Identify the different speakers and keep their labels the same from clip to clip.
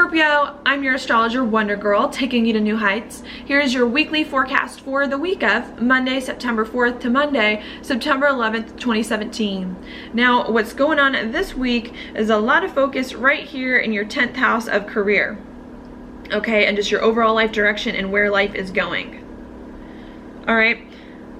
Speaker 1: Scorpio, I'm your astrologer Wonder Girl, taking you to new heights. Here's your weekly forecast for the week of Monday, September 4th to Monday, September 11th, 2017. Now, what's going on this week is a lot of focus right here in your 10th house of career. Okay, and just your overall life direction and where life is going. All right.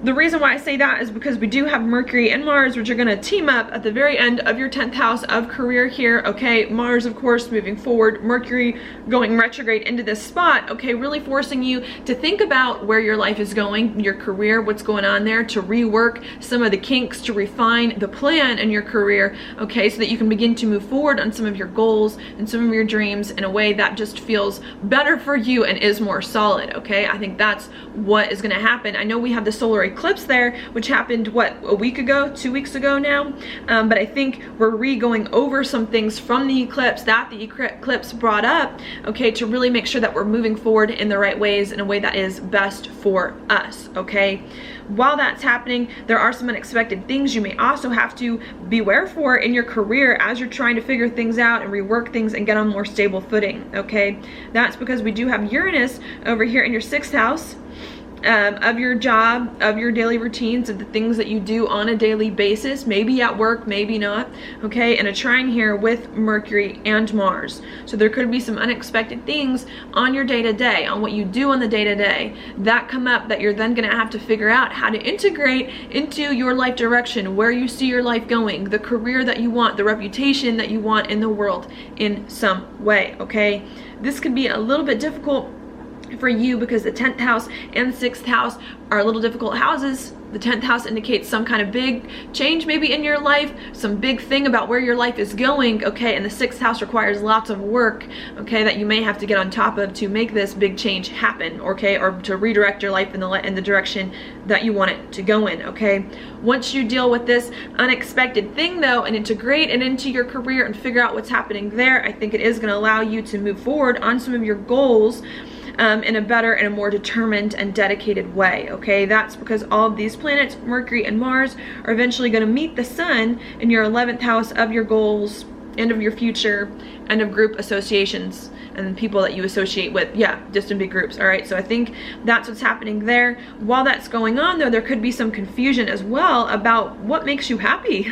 Speaker 1: The reason why I say that is because we do have Mercury and Mars, which are going to team up at the very end of your 10th house of career here. Okay, Mars, of course, moving forward, Mercury going retrograde into this spot. Okay, really forcing you to think about where your life is going, your career, what's going on there, to rework some of the kinks, to refine the plan in your career. Okay, so that you can begin to move forward on some of your goals and some of your dreams in a way that just feels better for you and is more solid. Okay, I think that's what is going to happen. I know we have the solar eclipse there, which happened what, a week ago, 2 weeks ago now, but I think we're going over some things from the eclipse that the eclipse brought up, okay, to really make sure that we're moving forward in the right ways in a way that is best for us. Okay, while that's happening, there are some unexpected things you may also have to beware for in your career as you're trying to figure things out and rework things and get on more stable footing. Okay, that's because we do have Uranus over here in your 6th house. Of your job, of your daily routines, of the things that you do on a daily basis, maybe at work, maybe not, okay, and a trine here with Mercury and Mars. So there could be some unexpected things on your day-to-day, on what you do on the day-to-day, that come up that you're then going to have to figure out how to integrate into your life direction, where you see your life going, the career that you want, the reputation that you want in the world in some way, okay? This could be a little bit difficult for you because the 10th house and 6th house are a little difficult houses. The 10th house indicates some kind of big change maybe in your life, some big thing about where your life is going, okay, and the 6th house requires lots of work, okay, that you may have to get on top of to make this big change happen, okay, or to redirect your life in the direction that you want it to go in, okay. Once you deal with this unexpected thing though and integrate it into your career and figure out what's happening there, I think it is going to allow you to move forward on some of your goals in a better and a more determined and dedicated way, okay? That's because all of these planets, Mercury and Mars, are eventually going to meet the Sun in your 11th house of your goals and of your future and of group associations and people that you associate with, yeah, just in big groups, all right? So I think that's what's happening there. While that's going on though, there could be some confusion as well about what makes you happy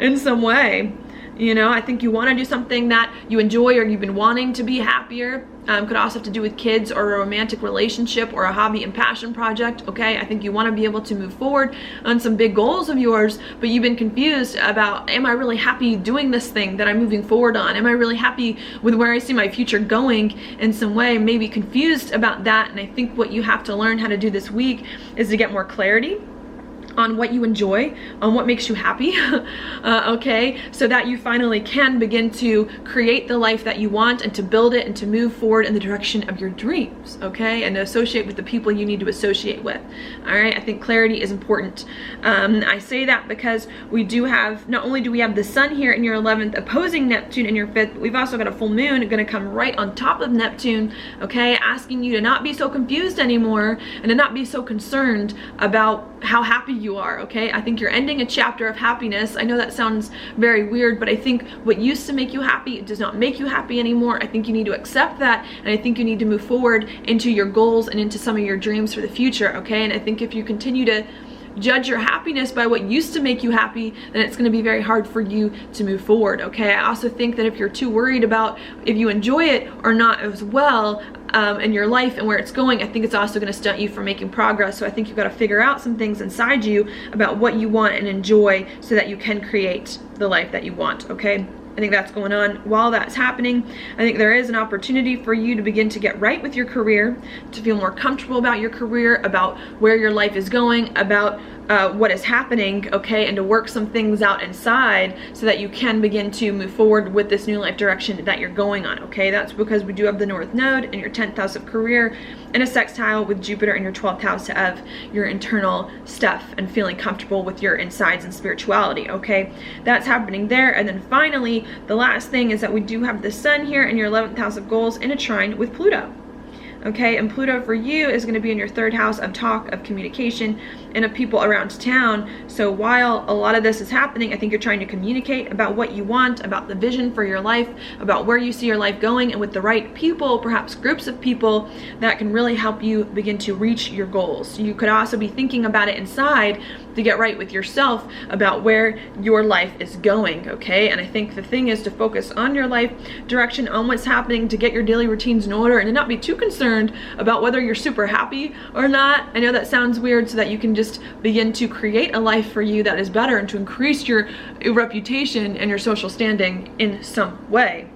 Speaker 1: in some way. You know, I think you want to do something that you enjoy or you've been wanting to be happier. Could also have to do with kids or a romantic relationship or a hobby and passion project, okay? I think you want to be able to move forward on some big goals of yours, but you've been confused about, am I really happy doing this thing that I'm moving forward on? Am I really happy with where I see my future going in some way? Maybe confused about that, and I think what you have to learn how to do this week is to get more clarity on what you enjoy, on what makes you happy, okay, so that you finally can begin to create the life that you want and to build it and to move forward in the direction of your dreams, okay, and to associate with the people you need to associate with, all right? I think clarity is important. I say that because we do have, not only do we have the Sun here in your 11th opposing Neptune in your 5th, but we've also got a full moon going to come right on top of Neptune, okay, asking you to not be so confused anymore and to not be so concerned about how happy you are, okay? I think you're ending a chapter of happiness. I know that sounds very weird, but I think what used to make you happy, it does not make you happy anymore. I think you need to accept that, and I think you need to move forward into your goals and into some of your dreams for the future, okay? And I think if you continue to judge your happiness by what used to make you happy, then it's going to be very hard for you to move forward, okay? I also think that if you're too worried about if you enjoy it or not as well in your life and where it's going, I think it's also going to stunt you from making progress. So I think you've got to figure out some things inside you about what you want and enjoy so that you can create the life that you want, okay? I think that's going on. While that's happening, I think there is an opportunity for you to begin to get right with your career, to feel more comfortable about your career, about where your life is going, about what is happening, okay, and to work some things out inside so that you can begin to move forward with this new life direction that you're going on, okay? That's because we do have the North Node in your 10th house of career and a sextile with Jupiter in your 12th house of your internal stuff and feeling comfortable with your insides and spirituality, okay? That's happening there. And then finally, the last thing is that we do have the Sun here in your 11th house of goals in a trine with Pluto. okay? And Pluto for you is going to be in your 3rd house of talk, of communication, and of people around town. So while a lot of this is happening, I think you're trying to communicate about what you want, about the vision for your life, about where you see your life going, and with the right people, perhaps groups of people that can really help you begin to reach your goals. You could also be thinking about it inside to get right with yourself about where your life is going, okay? And I think the thing is to focus on your life direction, on what's happening, to get your daily routines in order, and to not be too concerned about whether you're super happy or not. I know that sounds weird, so that you can just begin to create a life for you that is better and to increase your reputation and your social standing in some way,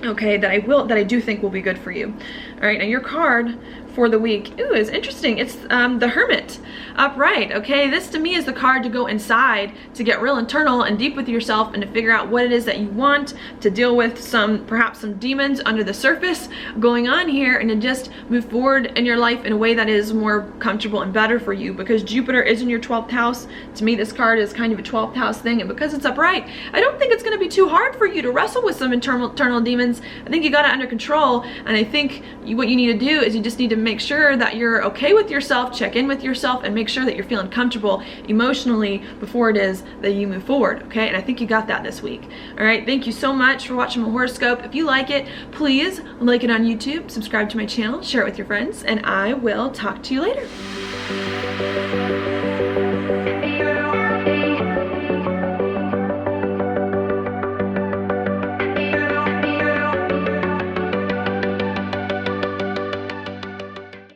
Speaker 1: okay, that I do think will be good for you. All right, now your card for the week, ooh, is interesting. It's the Hermit upright, okay? This to me is the card to go inside, to get real internal and deep with yourself, and to figure out what it is that you want, to deal with perhaps some demons under the surface going on here, and to just move forward in your life in a way that is more comfortable and better for you. Because Jupiter is in your 12th house, to me this card is kind of a 12th house thing, and because it's upright, I don't think it's going to be too hard for you to wrestle with some internal demons. I think you got it under control, and I think what you need to do is you just need to make sure that you're okay with yourself, check in with yourself, and make sure that you're feeling comfortable emotionally before it is that you move forward, okay? And I think you got that this week. All right, thank you so much for watching my horoscope. If you like it, please like it on YouTube, subscribe to my channel, share it with your friends, and I will talk to you later.